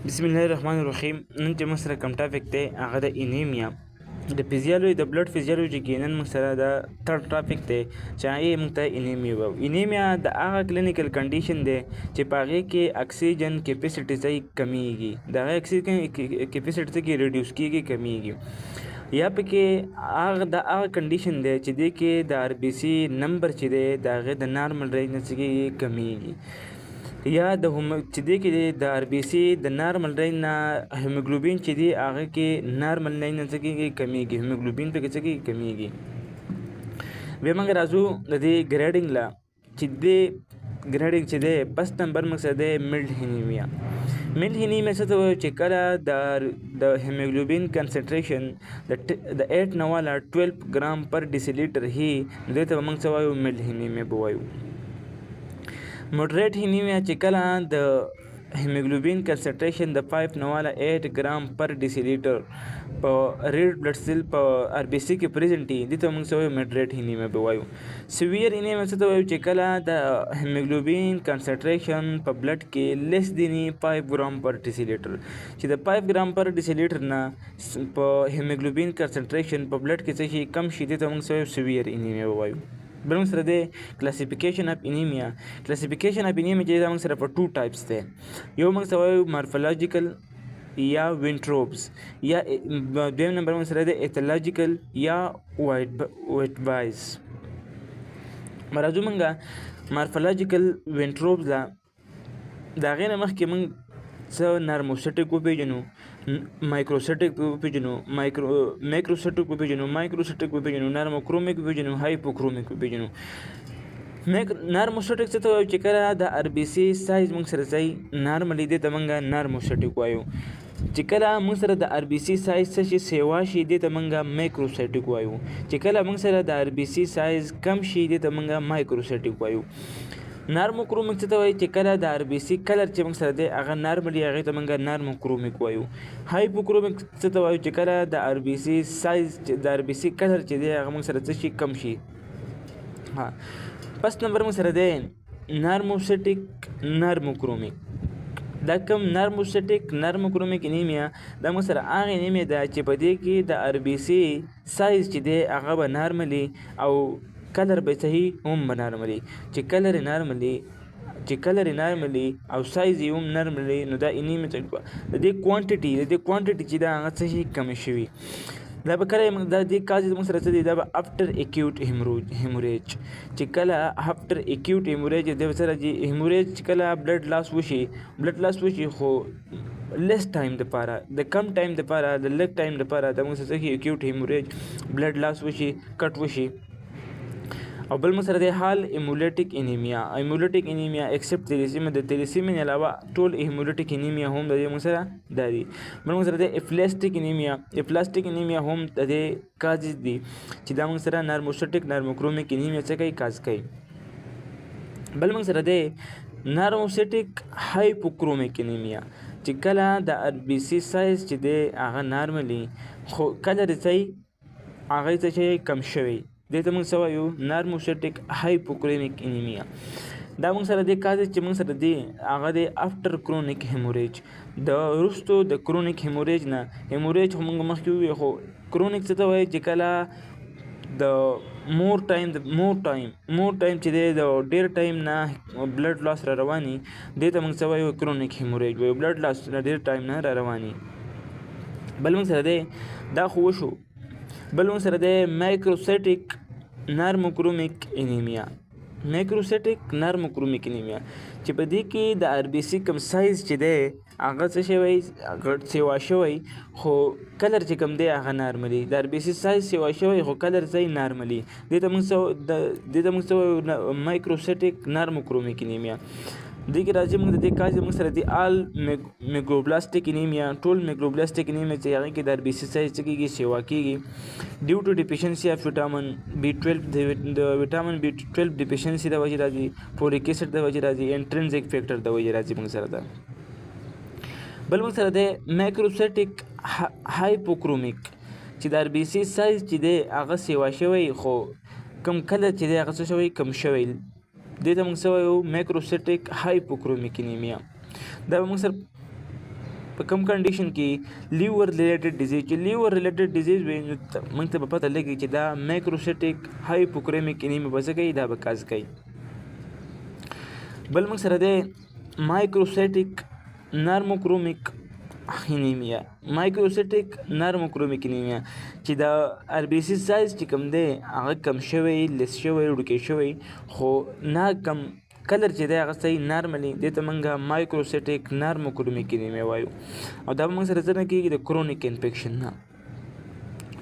بسم الله الرحمن الرحیم. نن چې موږ سره کوم ټاپک دی هغه د انیمیا د فزیالوجي د بلډ فزیالوجي کې نن موږ سره د تھرډ ټاپک دی چې هغه موږ ته انیمیا وایو. انیمیا د هغه کلینیکل کنډیشن دی چې په هغې کې اکسیجن کیپیسټي ځای کمیږي، د هغه اکسیجن کیپیسټي کې ریډیوس کیږي، کمیږي، یا پکې هغه کنډیشن دی چې دې کې د آر بي سي نمبر چې دی د هغې د نارمل رینج نه څه کمیږي، یا د چې دی کې د آر بي سي د نارمل رینج نه هیموګلوبین چې دی هغه کې نارمل رینج نه څه کېږي کمیږي، هیموګلوبین پکې څه کېږي کمیږي. بیا موږ راځو د دې ګریډینګ له چې دې ګریډینګ چې دی فسټ نمبر موږ سره دی میلډ هینیمیا. میلډ هینیمیا څه ته وایو چې کله د هیموګلوبین کنسنټریشن د 8 نه والا 12 ګرام پر ډیسي لیټر هي دې ته موږ څه وایو میلډ هینیمیا به وایو. موډریټ هینیمیا چې کله د هیموګلوبین کنسنټریشن د 5 نه والا 8 ګرام پر ډیسي لیټر په ریډ بلډ سیل په آر بي سي کې پریزنټ وي دې ته موږ څه وایو موډریټ هینیمیا به وایو. سیویر هینیمیا څه ته وایو چې کله د هیموګلوبین کنسنټریشن په بلډ کې لیس دین 5 ګرام پر ډیسي لیټر، چې د 5 ګرام پر ډیسي لیټر نه په هیموګلوبین کنسنټریشن په بلډ کې څه شي کم شي دې ته موږ څه وایو سیویر هینیمیا به وایو. بل موږ سره دی کلاسیفیکیشن اف انیمیا. کلاسیفیکیشن اف انیمیا چې دا موږ سره په 2 ټایپس دی، یو موږ سره وایو مارفولوژیکل یا وینټروبس، یا دویم نمبر موږ سره دی ایتھولوژیکل یا وایټ بایز. راځو موږ مارفولوژیکل وینټروبس لا د هغې نه مخکې موږ څه نرموسټیک وپېژنو، مایکروسټیک وپېژنو، میکروسټیک وپېژنو، مایکروسټیک وپېژنو، نرموکرومیک وپېژنو، هایپوکرومیک وپېژنو. نرموسټیک څه ته وایو چې کله د آر بي سي سایز موږ سره ځای نارملي دې ته موږ نرموسټیک وایو، چې کله موږ سره د آر بي سي سایز څه شي سیوا شي دې ته موږ میکروسټیک وایو، چې کله موږ سره د آر بي سي سایز کم شي دې ته موږ مایکروسټیک وایو. نارموکرومیک څه ته وایي چې کله د آر بي سي کلر چې موږ سره دی هغه نارملي هغې ته موږ نارموکرومیک وایو. هایپوکرومیک څه ته وایو چې کله د آر بي سي سایز د آر بي سي کلر چې دی هغه موږ سره څه شي کم شي. فسټ نمبر موږ سره دی نارموسټیک نرموکرومیک. دا کوم نرموسټیک نرموکرومیک انیمیا دا موږ سره هغه انیمیا ده چې په دې کې د آر بي سي سایز چې دی هغه به نارملي او کلر به صحیح هم به نارملي، چې کلر یې نارملي او سایز یې هم نارملي، نو دا انیمیا د دې کوانټیټي چې دا هغه څه شي کمې شوي. دا به کله دا دې کاز موږ سره څه دی دا به افټر اکیوټ هیموریج، چې کله افټر اکیوټ هیموریج د سره هیموریج چې کله بلډ لاس وشي خو لیس ټایم دپاره د کم ټایم دپاره د لږ ټایم دپاره دا موږ سره څه اکیوټ هیموریج بلډ لاس وشي کټ وشي. او بل موږ سره دی حال هیمولیټیک انیمیا. هیمولیټیک انیمیا ایکسپټ تیلیسیمیا، د تیلیسیمیا نه علاوه ټول هیمولیټیک انیمیا هم د دې موږ سره دا دي. بل موږ سره دی اپلاسټیک انیمیا. اپلاسټیک انیمیا هم د دې کازز دي چې دا موږ سره نرموسټیک نرموکرومیک انیمیا څه کوي کاز کوي. بل موږ سره دی نرموسټیک هایپوکرومیک انیمیا، چې کله د آر بي سي سایز چې دی هغه نارملي خو کلر یې هغه څه شی کم شوی دې ته موږ څه وایو نرموسټیک هایپوکرومیک انیمیا. دا موږ سره دی کاز چې موږ سره دی هغه دی افټر کرونیک هیموریج، د وروستو د کرونیک هیموریج نه. هیموریج خو موږ مخکې وویل خو کرونیک څه ته وایي چې کله د مور ټایم چې دی د ډېر ټایم نه بلډ لاس را رواني دې ته موږ څه وایو کرونیک هیموریج وایو، بلډ لاس ډېر ټایم نه را رواني. بل موږ سره دی دا خو وشو. بل موږ سره دی مایکروسټیک نرموکرومیک انیمیا. مایکروسټیک نرموکرومیک انیمیا چې په دې کې د آر بي سي کم سایز چې دی هغه څه شوی هغه سیوا شوی خو کلر چې کم دی هغه نارملي، د آر بي سي سایز سیوا شوی خو کلر ځای نارملي، دې ته موږ څه وایو مایکروسټیک نرموکرومیک انیمیا. دې کې راځي موږ د دې کاز موږ سره دی آل میګروبلاستیک انیمیا. ټول میګروبلاستیک انیمیا چې هغې کې د آر بي سي سایز څه کېږي سیوا کېږي ډیو ټو ډیفیشنسي اف ویټامین B12 د ویټامین B12 ډیفیشنسي د وجې راځي، فولیک اسید د وجې راځي، انټرنزیک فیکټر د وجې راځي موږ سره ده. بل موږ سره دی مایکروسټیک هایپوکرومیک چې د آر بي سي سایز چې دی هغه سیوا شوی خو کم کلر چې دی هغه څه شوی کم شوی، دې ته موږ څه وایو مایکروسټیک هایپوکرومیک انیمیا. دا به موږ سره په کوم کنډیشن کې لیور ریلیټډ ډیزیز چې لیور ریلیټډ ډیزیز وي نو موږ ته به پته لګي چې دا مایکروسیټک هایپوکریمیک انیمیا به څه کوي دا به کاز کوي. بل موږ سره دی مایکروسیټک نرموکرومیک انیمیا. مایکروسیټک نرموکرومیک انیمیا چې دا آر بي سي سایز چې کوم دی هغه کم شوی لیس شوی وړوکی شوی خو نه کم کلر چې دی هغه صحیح نارملی دې ته موږ مایکروسیټک نرموکرومیک انیمیا وایو. او دا به موږ سره څه نه کېږي د کرونیک انفیکشن نه.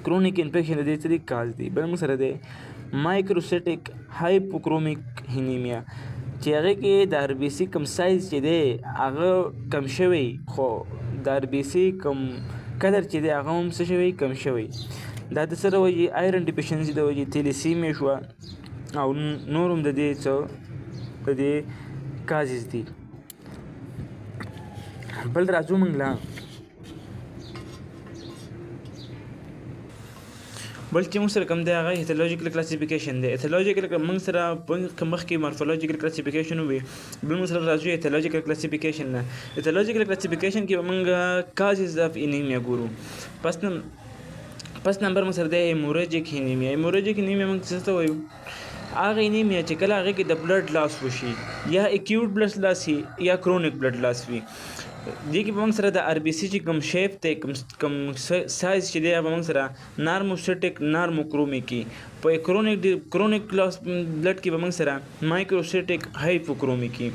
کرونیک انفیکشن د دې څه کاز دی. بل موږ سره دی مایکروسیټک هایپوکرومیک انیمیا چې هغې کې د آر بي سي کم سایز چې دی هغه کم شوی خو د آر بي سي کم کلر چې دی هغه هم څه شوی کم شوی. دا د څه د وجې آیرن ډیفیشنسي د وجې تیلیسیمیا شوه او نور هم د دې څه د دې کازز دي. بل راځو موږ له بل چې موږ سره کوم دی هغه ایتھولوژیکل کلاسیفیکیشن دی. ایتھولوژیکل موږ سره مخکې مارفولوژیکل کلاسیفیکیشن وي بل موږ سره راځو ایتھولوژیکل کلاسیفیکیشن نه. ایتھولوژیکل کلاسیفیکیشن کې به موږ کازز اف انیمیا ګورو. پس نمبر موږ سره دی هیموریجیک انیمیا. هیموریجیک انیمیا موږ څه ته وایو هغه انیمیا چې کله هغې کې د بلډ لاس وشي یا اکیوټ بلډ لاس وي یا کرونیک بلډ لاس وي. دې کې به موږ سره د آر بي سي چې کوم شیپ دی کوم سایز چې دی هغه به موږ سره نارموسیټک نارموکرومیک وي. په کرونیک لاس بلډ کې به موږ سره مایکروسیټک هایپوکرومیک وي.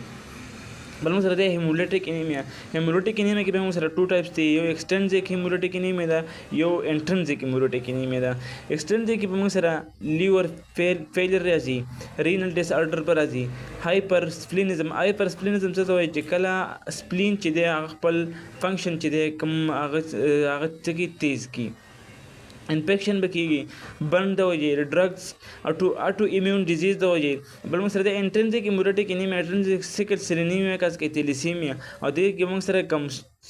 بل موږ سره دی هیمولیټک انیمیا. هیمولیټک انیمیا کې به موږ سره 2 ټایپس دي. یو ایکسټرنزیک هیمولیټک انیمیا ده یو انټرنزیک هیمولیټک انیمیا ده. ایکسټرنزیک کې به موږ سره لیور فیلر راځي رینل ډیس آرډر به راځي هایپر سپلینزم. هایپر سپلینزم څه ته وایي چې کله سپلین چې دی هغه خپل فنکشن چې دی کوم هغه څه کې تیز کړي. انفیکشن به کېږي برن د وجې ډرګز اټو ایمیون ډیزیز د وجې. بل موږ سره د انټرنزیک هیمولیټک انیمیا انټرنزیک سیکل سیل انیمیا کاز کوي تیلیسیمیا او دې کې موږ سره کم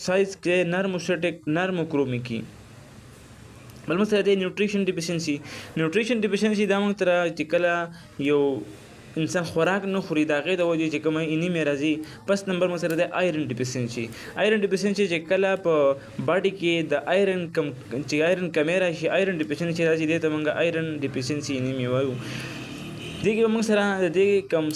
سایز کې نرموسیټک نرموکرومیک وي. بل موږ سره د نیوټریشن ډیفیشنسي. نیوټریشن ډیفیشنسي دا موږ سره چې کله یو انسان خوراک نه خوري د هغې د وجې چې کومه انیمیا راځي. پس نمبر موږ سره د آیرن ډیفیشنسي. آیرن ډیفیشنسي چې کله په باډي کې د آیرن کمی راشي آیرن ډیفیشنسي راځي دې ته موږ آیرن ډیفیشنسي انیمیا وایو. دې کې به موږ سره د دې کم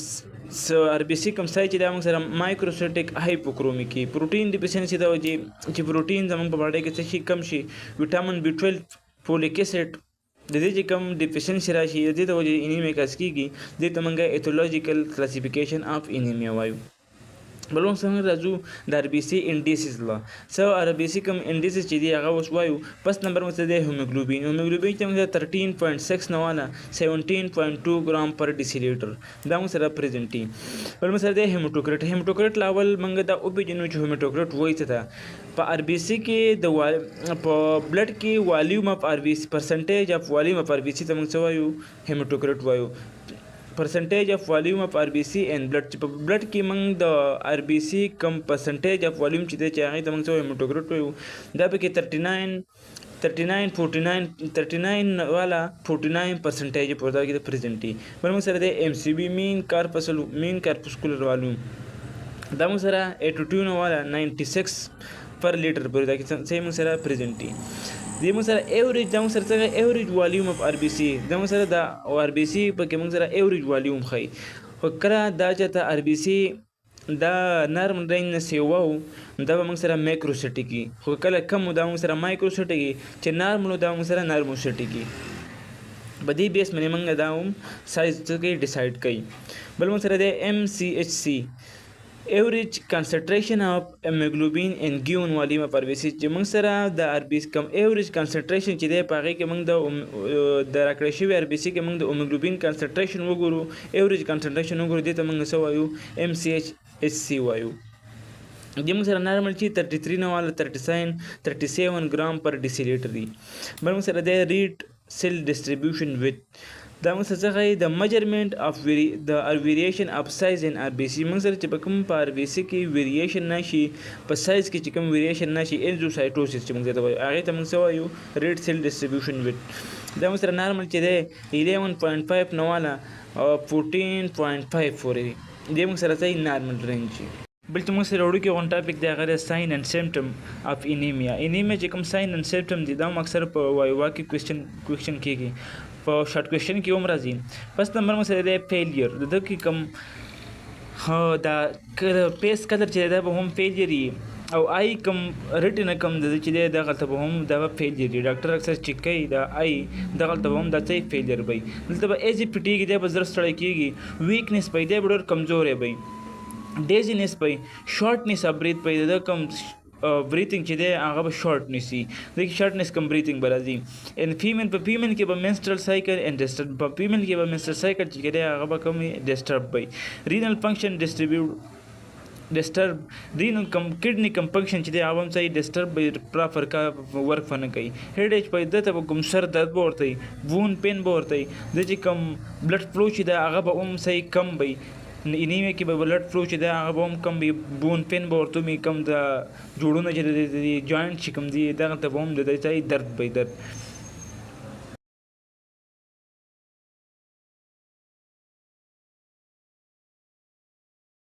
آر بي سي کم سایز چې دا موږ سره مایکروسیټک هایپوکرومیک وي. پروټین ډیفیشنسي د وجې چې پروټین زموږ په باډي کې څه شي کم شي ویټامین B12 فولیک اسید د دې چې کوم ډیفیشنسي راشي د دې د وجې انیمیا کاز کېږي. دې ته موږ ایتھولوژیکل کلاسیفیکیشن اف انیمیا وایو. بل موږ څنګه راځو د آر بي سي انډیسز له څه آر بي سي کوم انډیسز چې دی هغه اوس وایو. پس نمبر موږ سره دی هیموګلوبین. هیموګلوبین چې موږ 13.6 نه واله 17.2 ګرام پر ډیسیلیټر دا موږ سره پریزنټ دي. بل موږ سره دی هیموټوکریټ. هیموټوکریټ لاول موږ دا وپېژنو چې هیموټوکریټ وایي څه ده. په آر بي سي کې د په بلډ کې والیوم اف آر بي سي پرسنټیج اف والیوم اف آر بي سي ته موږ څه وایو هیموټوکریټ وایو. پرسنټیج اف والیوم اف آر بي سي ان بلډ چې په بلډ کې موږ د آر بي سي کم پرسنټیج اف والیوم چې دی چې هغې ته موږ څه وایو هیموټوکریټ وایو. دا پکې 39 والا 49% په دا کې د پریزنټ دي. بل موږ سره د ایم سی بي مین کارپسکولر والیوم دا موږ سره 82 والا 96 پر لیټر پورې دا کې څه موږ سره پریزنټ دي. دې موږ سره ایوریج دا موږ سره څنګه ایوریج والیوم اف آر بي سي دا موږ سره د آر بي سي پکې موږ سره ایوریج والیوم ښایي. خو کله دا چې ته آر بي سي دا نرم رینج نه سیوا و دا به موږ سره مایکروسیټک وي. خو کله کم و دا موږ سره مایکروسیټک وي چې نارمل و دا موږ سره نارموسیټک وي. په دې بیس باندې موږ دا هم سایز څه کوي ډیسایډ کوي. بل موږ سره دی MCHC ایوریج کنسنټریشن اف هیموګلوبین ان ګیون والیوم اف آر بي سي چې موږ سره د آر بي سي کم ایوریج کنسنټریشن چې دی په هغې کې موږ د راکړی شوي آر بي سي کې موږ د هیموګلوبین کنسنټریشن وګورو ایوریج کنسنټریشن وګورو دې ته موږ څه وایو MCHC وایو. دې موږ سره نارمل چې 33 نه والا 37 ګرام پر ډیسیلیټر دي. بل موږ سره دی ریډ سیل ډسټریبیوشن ویت دا موږ سره څه د میجرمنټ اف د ویریشن اف سایز ان آر بي سي. موږ سره چې په کوم په آر بي سي کې ویریشن نشي په سایز کې چې کوم ویریشن نشي انزوسایټوسس چې موږ ته وایو هغې ته موږ څه وایو ریډ سیل ډسټریبیوشن ویت. دا موږ سره نارمل چې دی 11.5 نه والا 14.5 پورې دي. دې موږ سره څه نارمل رینج بل چې موږ سره وړوکی غون ټاپک دی هغه دی ساین اینډ سیمټم اف انیمیا. انیمیا چې کوم ساین اینډ سیمټم دي دا هم اکثر په وایوا کې کوېسچن کېږي، په شارټ کوېسچن کې هم راځي. فرست نمبر موږ سره دی فیلیر. د ده کې کوم دا پیس کلر چې دی دا به هم فیلیر وي، او آی کم ریټنه کم د چې دی دغلته به هم دا به فیلیر وي. ډاکټر اکثر چیک کوي دا آی دغلته به هم دا څه فیلیر وي. دلته به ایزي پټېږي، دی به زر ستړی کېږي. ویکنیس پی دی به ډېر کمزوری وي. ډیزینس پی، شارټنیس اف بریث پی، د کم بریتنګ چې دی هغه به شارټنیس وي، د کې شارټنیس کم بریتنګ به راځي. ان فیمیل په فیمیل کې به منسټرل سایکل اینډ ډسټرب، په فیمیل کې به منسټرل سایکل چې دی هغه به کم ډسټرب وي. رینل فنکشن ډسټرب، رینل کډنی کم فنکشن چې دی هغه هم صحیح ډسټرب وي، پراپر کا ورک نه کوي. هیډ ایچ پی دته به کوم سر درد به ورته وي، وون پین به ورته وي. د چې کم بلډ فلو چې دی هغه به هم صحیح کم وي. انیمیا کې به بلډ فلو چې دی هغه به هم کم وي، بون پین به ورته وي، کم د جوړونه چې د جوینټ چې کوم دي دغلته به هم د صحیح درد وي درد.